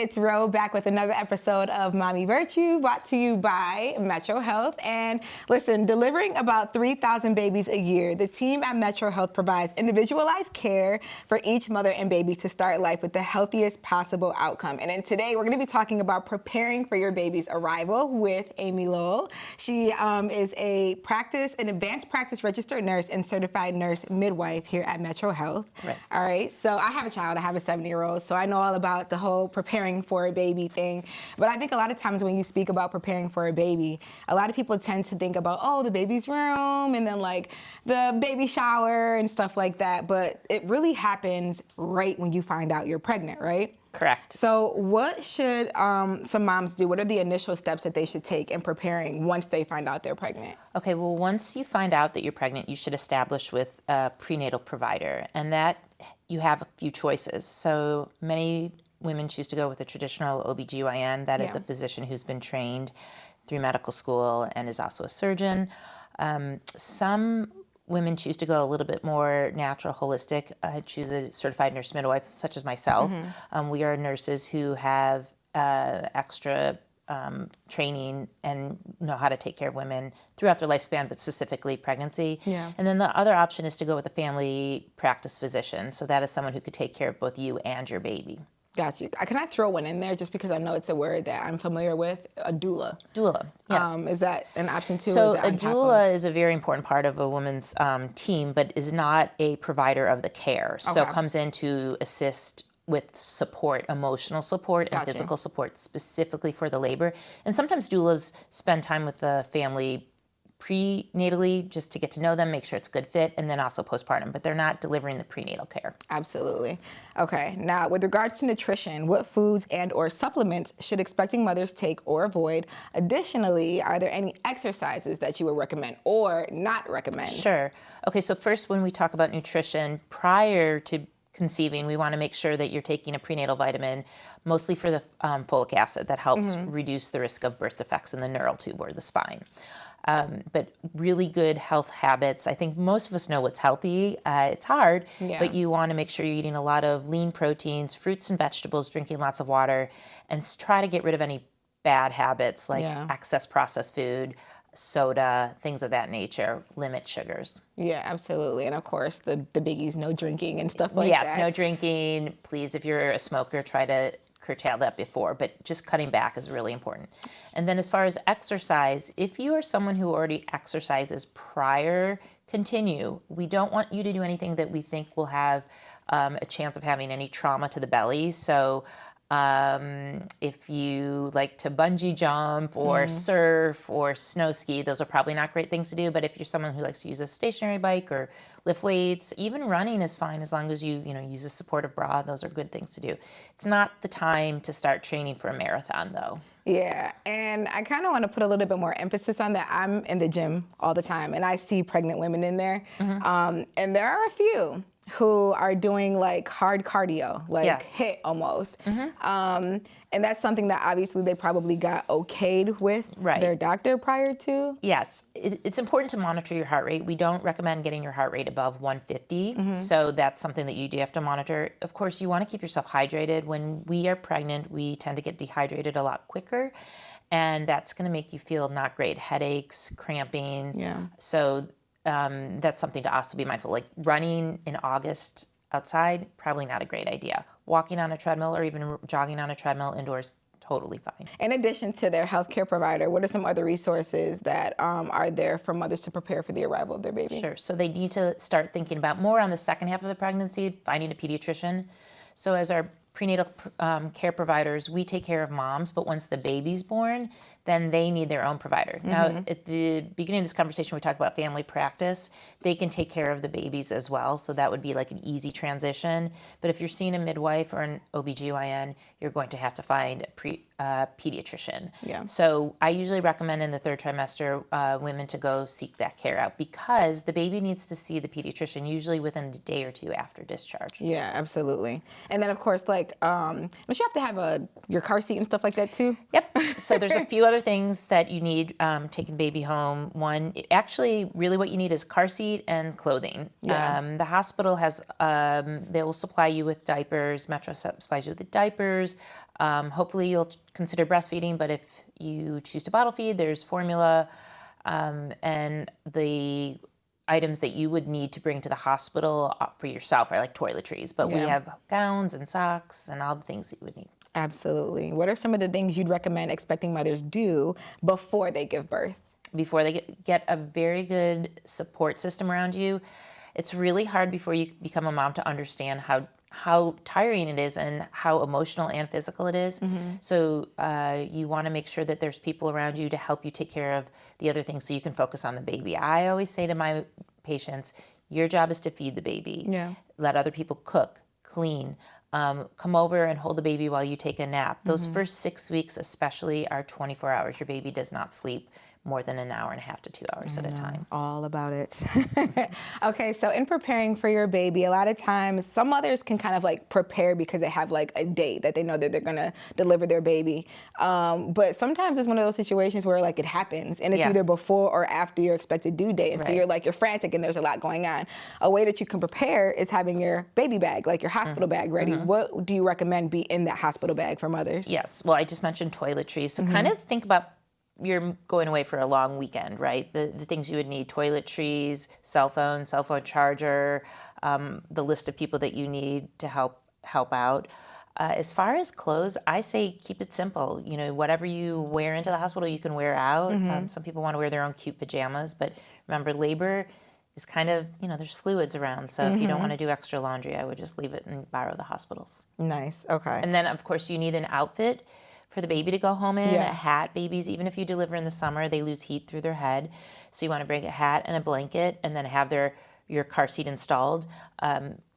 it's Ro back with another episode of Mommy Virtue, brought to you by MetroHealth. And listen, delivering about 3,000 babies a year, the team at MetroHealth provides individualized care for each mother and baby to start life with the healthiest possible outcome. And then today we're going to be talking about preparing for your baby's arrival with Amy Lowell. She is an advanced practice registered nurse and certified nurse midwife here at MetroHealth. Right. All right. So I have a child. I have a 7-year-old. So I know all about the whole preparing for a baby thing. But I think a lot of times when you speak about preparing for a baby, a lot of people tend to think about, oh, the baby's room and then like the baby shower and stuff like that. But it really happens right when you find out you're pregnant, right? Correct. So what should some moms do? What are the initial steps that they should take in preparing once they find out they're pregnant? Okay, well, once you find out that you're pregnant, you should establish with a prenatal provider, and that you have a few choices. So many women choose to go with a traditional OBGYN. That is a physician who's been trained through medical school and is also a surgeon. Some women choose to go a little bit more natural, holistic, choose a certified nurse midwife, such as myself. We are nurses who have extra training and know how to take care of women throughout their lifespan, but specifically pregnancy. And then the other option is to go with a family practice physician. So that is someone who could take care of both you and your baby. Got you. Can I throw one in there just because I know it's a word that I'm familiar with? A doula. Doula, yes. Is that an option too? So a doula is a very important part of a woman's team, but is not a provider of the care. So comes in to assist with support, emotional support and physical support specifically for the labor. And sometimes doulas spend time with the family prenatally just to get to know them, make sure it's a good fit, and then also postpartum, but they're not delivering the prenatal care. Absolutely. Okay, now with regards to nutrition, what foods and or supplements should expecting mothers take or avoid? Additionally, are there any exercises that you would recommend or not recommend? Sure. Okay, so first when we talk about nutrition, prior to conceiving, we want to make sure that you're taking a prenatal vitamin, mostly for the folic acid that helps reduce the risk of birth defects in the neural tube or the spine. But really good health habits. I think most of us know what's healthy. It's hard, but you want to make sure you're eating a lot of lean proteins, fruits and vegetables, drinking lots of water, and try to get rid of any bad habits like excess processed food, soda, things of that nature. Limit sugars. Yeah, absolutely. And of course, the biggies, no drinking and stuff like that. Yes, no drinking. Please, if you're a smoker, try to curtail that before, but just cutting back is really important. And then as far as exercise, if you are someone who already exercises prior, continue. We don't want you to do anything that we think will have a chance of having any trauma to the belly. So if you like to bungee jump or surf or snow ski, those are probably not great things to do. But if you're someone who likes to use a stationary bike or lift weights, even running is fine as long as you use a supportive bra. Those are good things to do. It's not the time to start training for a marathon, though. Yeah, and I kind of want to put a little bit more emphasis on that. I'm in the gym all the time, and I see pregnant women in there, and there are a few who are doing like hard cardio, like HIIT almost. And that's something that obviously they probably got okayed with their doctor prior to. Yes, it's important to monitor your heart rate. We don't recommend getting your heart rate above 150. So that's something that you do have to monitor. Of course, you want to keep yourself hydrated. When we are pregnant, we tend to get dehydrated a lot quicker. And that's going to make you feel not great. Headaches, cramping. So that's something to also be mindful. Like running in August outside, probably not a great idea. Walking on a treadmill or even jogging on a treadmill indoors, totally fine. In addition to their healthcare provider, what are some other resources that are there for mothers to prepare for the arrival of their baby? Sure. So they need to start thinking about more on the second half of the pregnancy, finding a pediatrician. So as our prenatal care providers, we take care of moms, but once the baby's born, then they need their own provider. Now, at the beginning of this conversation, we talked about family practice. They can take care of the babies as well, so that would be like an easy transition. But if you're seeing a midwife or an OBGYN, you're going to have to find pediatrician. Yeah. So I usually recommend in the third trimester women to go seek that care out because the baby needs to see the pediatrician usually within a day or two after discharge. Yeah, absolutely. And then of course, like, don't you have to have your car seat and stuff like that too? Yep. So there's a few other things that you need taking baby home. One, actually, really what you need is car seat and clothing. Yeah. The hospital has, they will supply you with diapers. Metro supplies you with the diapers. Hopefully you'll consider breastfeeding, but if you choose to bottle feed, there's formula and the items that you would need to bring to the hospital for yourself are like toiletries, but we have gowns and socks and all the things that you would need. Absolutely. What are some of the things you'd recommend expecting mothers do before they give birth? Before they get a very good support system around you. It's really hard before you become a mom to understand how tiring it is and how emotional and physical it is. So you want to make sure that there's people around you to help you take care of the other things so you can focus on the baby. I always say to my patients, your job is to feed the baby. Yeah. Let other people cook, clean, come over and hold the baby while you take a nap. Those first 6 weeks especially are 24 hours. Your baby does not sleep more than an hour and a half to 2 hours at a time. All about it. Okay, so in preparing for your baby, a lot of times some mothers can kind of like prepare because they have like a date that they know that they're gonna deliver their baby. But sometimes it's one of those situations where like it happens and it's either before or after your expected due date. And so you're frantic and there's a lot going on. A way that you can prepare is having your baby bag, like your hospital bag ready. What do you recommend be in that hospital bag for mothers? Yes, well, I just mentioned toiletries. So kind of think about you're going away for a long weekend, right? The things you would need: toiletries, cell phone charger, the list of people that you need to help out. As far as clothes, I say keep it simple. You know, whatever you wear into the hospital, you can wear out. Some people want to wear their own cute pajamas, but remember, labor is kind of, there's fluids around. So if you don't want to do extra laundry, I would just leave it and borrow the hospital's. Nice. Okay. And then, of course, you need an outfit for the baby to go home in, a hat. Babies, even if you deliver in the summer, they lose heat through their head. So you want to bring a hat and a blanket and then have your car seat installed.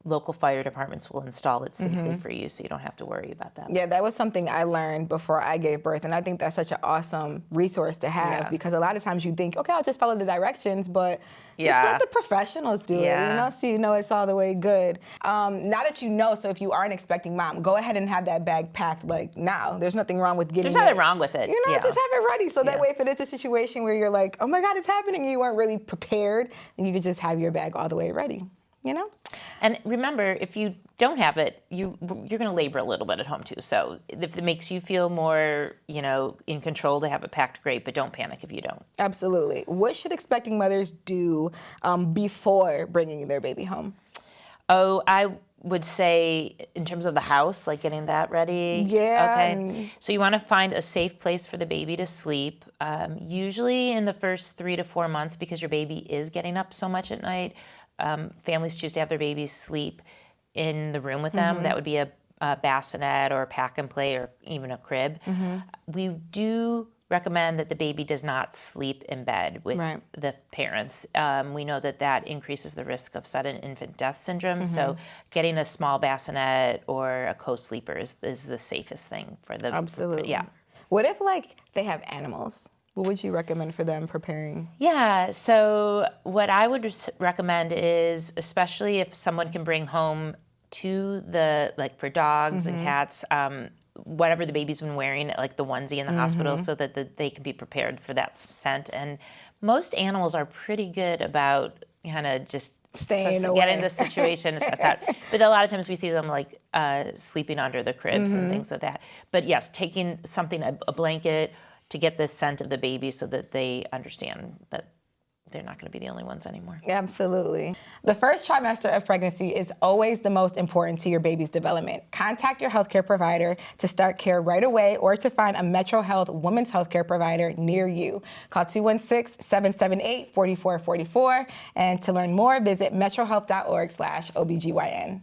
Local fire departments will install it safely for you so you don't have to worry about that. Yeah, that was something I learned before I gave birth, and I think that's such an awesome resource to have because a lot of times you think, okay, I'll just follow the directions, but just let the professionals do it, so you know it's all the way good. Now that you know, so if you are an expecting mom, go ahead and have that bag packed like now. There's nothing wrong with getting There's nothing wrong with it. Just have it ready. So that way if it is a situation where you're like, oh my God, it's happening, and you weren't really prepared, then you could just have your bag all the way ready. And remember, if you don't have it, you're going to labor a little bit at home too. So if it makes you feel more, in control to have it packed, great, but don't panic if you don't. Absolutely. What should expecting mothers do before bringing their baby home? Oh, I would say in terms of the house, like getting that ready. Yeah. Okay. So you want to find a safe place for the baby to sleep. Usually in the first 3 to 4 months, because your baby is getting up so much at night, families choose to have their babies sleep in the room with them. That would be a bassinet or a pack and play or even a crib. We do recommend that the baby does not sleep in bed with the parents. We know that increases the risk of sudden infant death syndrome. So getting a small bassinet or a co-sleeper is the safest thing for the. Absolutely. What if they have animals? What would you recommend for them preparing? Yeah, so what I would recommend is, especially if someone can bring home to for dogs and cats, whatever the baby's been wearing, like the onesie in the hospital, so that they can be prepared for that scent. And most animals are pretty good about kind of just staying away. Get in the situation, assess that. But a lot of times we see them sleeping under the cribs and things like that. But yes, taking something, a blanket, to get the scent of the baby so that they understand that they're not going to be the only ones anymore. Absolutely. The first trimester of pregnancy is always the most important to your baby's development. Contact your healthcare provider to start care right away or to find a MetroHealth women's healthcare provider near you. Call 216-778-4444. And to learn more, visit metrohealth.org/OBGYN.